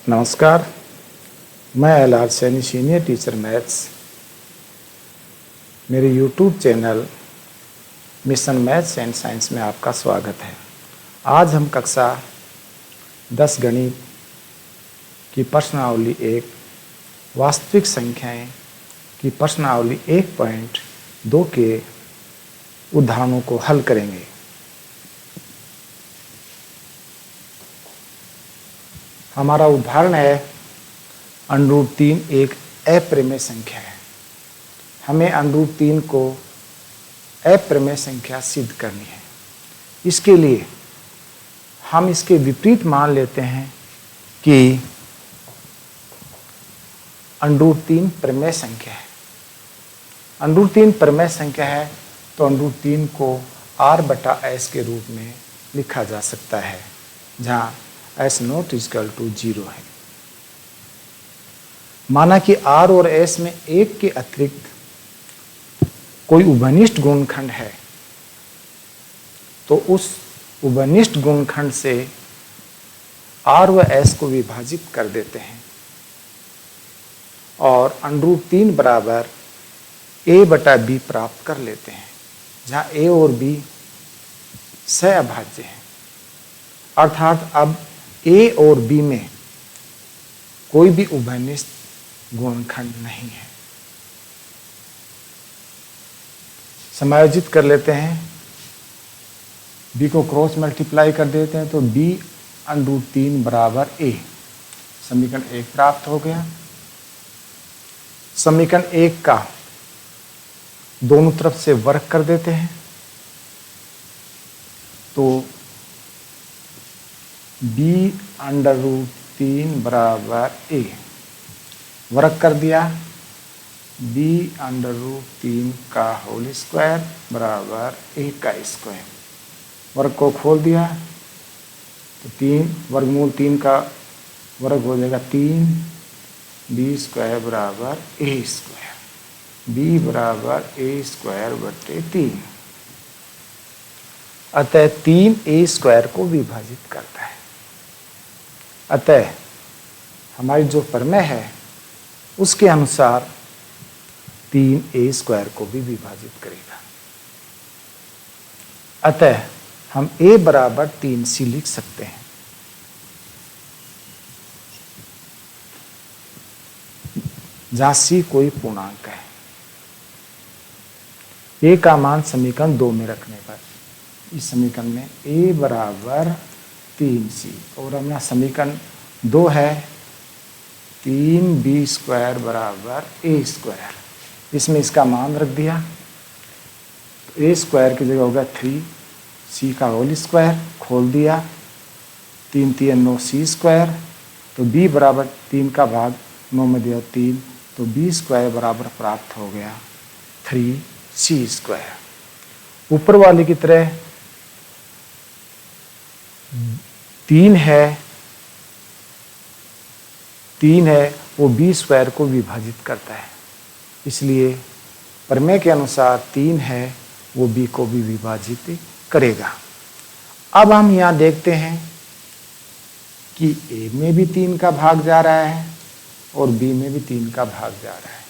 नमस्कार, मैं L R. Saini, senior teacher maths. मेरे YouTube channel mission maths and science में आपका स्वागत है। आज हम कक्षा 10 गणित की प्रश्नावली 1 वास्तविक संख्याएं की प्रश्नावली 1.2 के उदाहरणों को हल करेंगे। हमारा उदाहरण है √3 एक अप्रिमेय संख्या है। हमें √3 को अप्रिमेय संख्या सिद्ध करनी है। इसके लिए हम इसके विपरीत मान लेते हैं कि √3 प्रमेय संख्या है। √3 प्रमेय संख्या है तो √3 को r/s के रूप में लिखा जा सकता है, जहाँ s≠0 है। माना कि r और s में एक के अतिरिक्त कोई उभयनिष्ठ गुणनखंड है, तो उस उभयनिष्ठ गुणनखंड से r व s को विभाजित कर देते हैं और √3 बराबर a/b प्राप्त कर लेते हैं, जहाँ a और b सहअभाज्य हैं। अर्थात अब a और b में कोई भी उभयनिष्ठ गुणनखंड नहीं है। समायोजित कर लेते हैं, b को क्रॉस मल्टीप्लाई कर देते हैं तो b √3 बराबर a। समीकरण 1 प्राप्त हो गया। समीकरण 1 का दोनों तरफ से वर्ग कर देते हैं तो b √3 बराबर a। वर्ग कर दिया, b √3 का होल स्क्वायर बराबर a का स्क्वायर। वर्ग को खोल दिया तो 3 वर्गमूल 3 का वर्ग हो जाएगा 3b² बराबर a स्क्वायर। b बराबर a²/3। अतः 3a² को विभाजित करता है। अतः हमारी जो प्रमेय है उसके अनुसार 3a² को भी विभाजित करेगा। अतः हम a बराबर 3c लिख सकते हैं। जहां c कोई पूर्णांक है। a का मान समीकरण 2 में रखने पर इस समीकरण में a बराबर 3c और हमारा समीकरण 2 है 3b² बराबर a²। इसमें इसका मान रख दिया, a² की जगह होगा 3c का होल स्क्वायर। खोल दिया 3 3 9 c²। तो b बराबर 3 का भाग 9 में दिया 3, तो b² बराबर प्राप्त हो गया 3c²। ऊपर वाले की तरह 3 है वो b² को विभाजित करता है, इसलिए प्रमेय के अनुसार 3 है वो b को भी विभाजित करेगा। अब हम यहाँ देखते हैं कि a में भी 3 का भाग जा रहा है और b में भी 3 का भाग जा रहा है।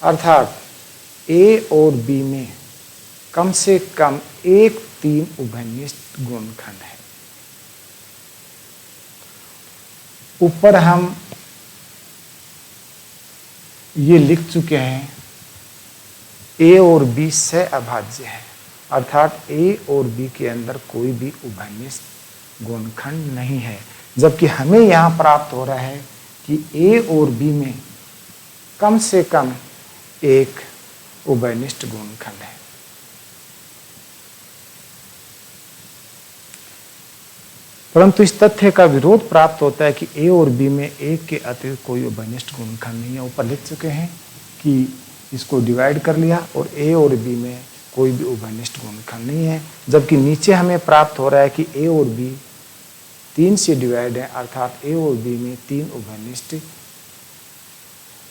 अर्थात a और b में कम से कम एक 3 उभयनिष्ठ गुणनखंड है। ऊपर हम ये लिख चुके हैं a और b सहअभाज्य है, अर्थात a और b के अंदर कोई भी उभयनिष्ठ गुणनखंड नहीं है। जबकि हमें यहाँ प्राप्त हो रहा है कि a और b में कम से कम एक उभयनिष्ठ गुणनखंड है। परंतु इस तथ्य का विरोध प्राप्त होता है कि a और b में एक के अतिरिक्त कोई उभयनिष्ठ गुणनखंड नहीं है। ऊपर लिख चुके हैं कि इसको डिवाइड कर लिया और a और b में कोई भी उभयनिष्ठ गुणनखंड नहीं है। जबकि नीचे हमें प्राप्त हो रहा है कि a और b 3 से डिवाइड है, अर्थात a और b में 3 उभयनिष्ठ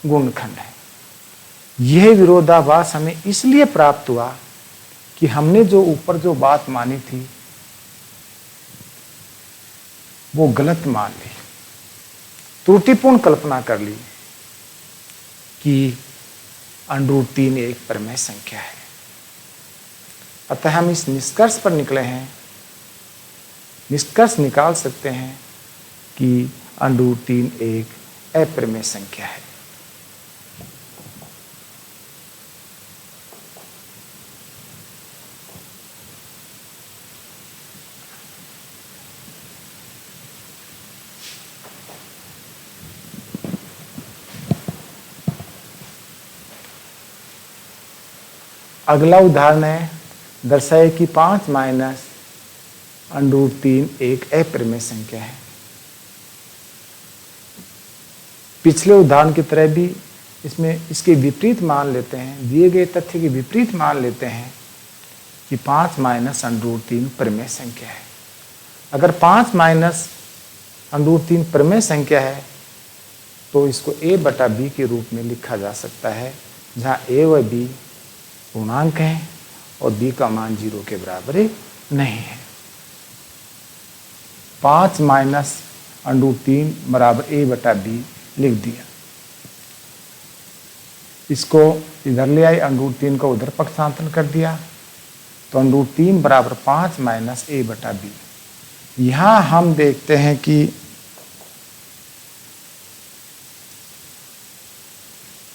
गुणनखंड है। यह विरोधाभास हमें इसलिए प्राप्त हुआ कि हमने जो ऊपर जो बात मानी थी वो गलत मान ली, त्रुटिपूर्ण कल्पना कर ली कि √3 एक परिमेय संख्या है। अतः हम इस निष्कर्ष पर निकले हैं, निष्कर्ष निकाल सकते हैं कि √3 एक अपरिमेय संख्या है। अगला उदाहरण है, दर्शाए कि 5 माइनस √3 एक अपरिमेय संख्या है। पिछले उदाहरण की तरह भी इसमें इसके विपरीत मान लेते हैं, दिए गए तथ्य के विपरीत मान लेते हैं कि 5 माइनस √3 परिमेय संख्या है। अगर 5 माइनस √3 परिमेय संख्या है तो इसको a बटा b के रूप में लिखा जा सकता है, जहाँ a व b पूर्णांक हैं और b का मान 0 के बराबर नहीं है। 5 माइनस √3 बराबर a बटा b लिख दिया। इसको इधर ले आई, √3 को उधर पक्षांतर कर दिया, तो √3 बराबर 5 माइनस a बटा b। यहां हम देखते हैं कि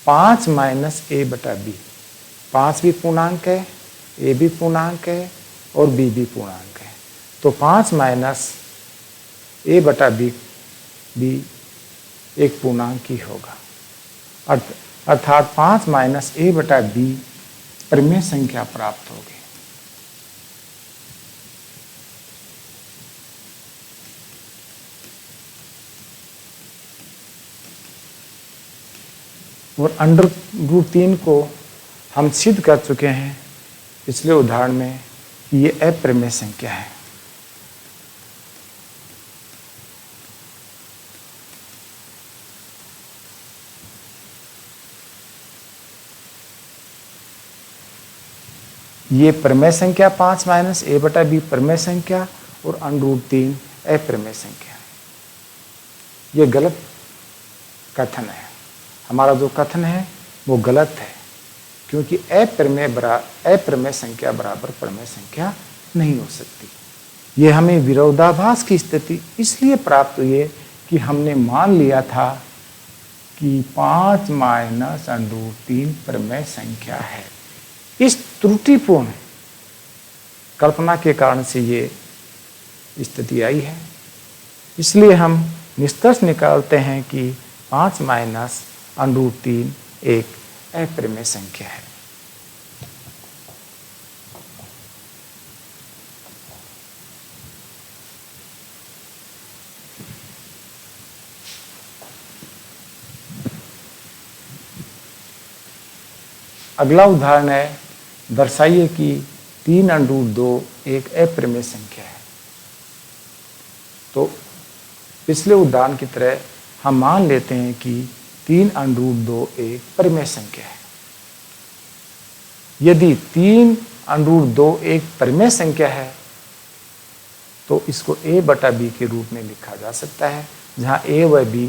5 माइनस a बटा b, 5 भी पूर्णांक है, a भी पूर्णांक है और b भी पूर्णांक है, तो 5 माइनस a बटा b एक पूर्णांक ही होगा। अर्थात 5 माइनस a बटा b परिमेय संख्या प्राप्त होगी। और √3 को हम सिद्ध कर चुके हैं पिछले उदाहरण में कि ये अपरिमेय संख्या है। ये परिमेय संख्या 5 माइनस a बटा b परिमेय संख्या और √3 अपरिमेय संख्या है। ये गलत कथन है। हमारा जो कथन है वो गलत है, क्योंकि अपरिमेय संख्या बराबर परिमेय संख्या नहीं हो सकती। ये हमें विरोधाभास की स्थिति इसलिए प्राप्त हुई है कि हमने मान लिया था कि 5 माइनस √3 परिमेय संख्या है। इस त्रुटिपूर्ण कल्पना के कारण से ये स्थिति आई है। इसलिए हम निष्कर्ष निकालते हैं कि 5 माइनस √3 एक अपरिमेय संख्या है। अगला उदाहरण है, दर्शाइए कि 3√2 एक अपरिमेय संख्या है। तो पिछले उदाहरण की तरह हम मान लेते हैं कि 3√2 एक परिमेय संख्या है। यदि 3√2 एक परिमेय संख्या है तो इसको a बटा b के रूप में लिखा जा सकता है, जहां a व b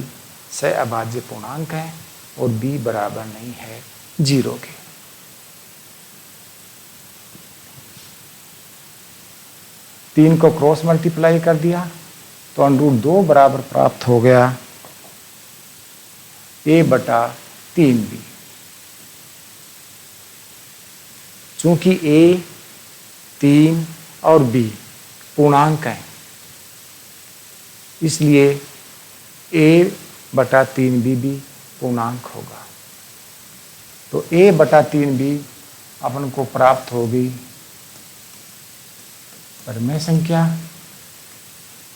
सहअभाज्य पूर्णांक हैं और b बराबर नहीं है 0 के। तीन को क्रॉस मल्टीप्लाई कर दिया तो √2 बराबर प्राप्त हो गया a बटा 3b। चूंकि a, 3 और b पूर्णांक हैं, इसलिए a बटा 3b भी पूर्णांक होगा। तो a बटा 3b अपन को प्राप्त होगी परिमेय संख्या।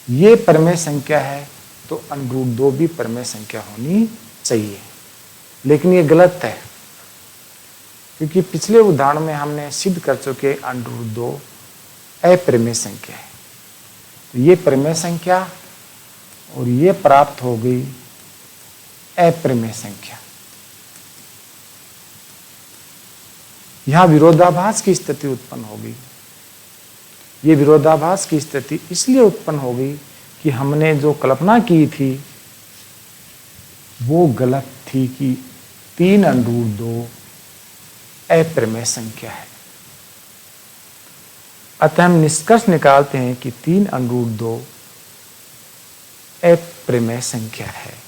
ये परिमेय संख्या है तो √2 भी परिमेय संख्या होनी चाहिए, लेकिन ये गलत है, क्योंकि पिछले उदाहरण में हमने सिद्ध कर चुके √2 अपरिमेय संख्या है। तो ये परिमेय संख्या और ये प्राप्त हो गई अपरिमेय संख्या। यहां विरोधाभास की स्थिति उत्पन्न होगी। ये विरोधाभास की स्थिति इसलिए उत्पन्न हो गई कि हमने जो कल्पना की थी वो गलत थी कि 3√2 अप्रमेय संख्या है। अतः हम निष्कर्ष निकालते हैं कि 3√2 अप्रमेय संख्या है।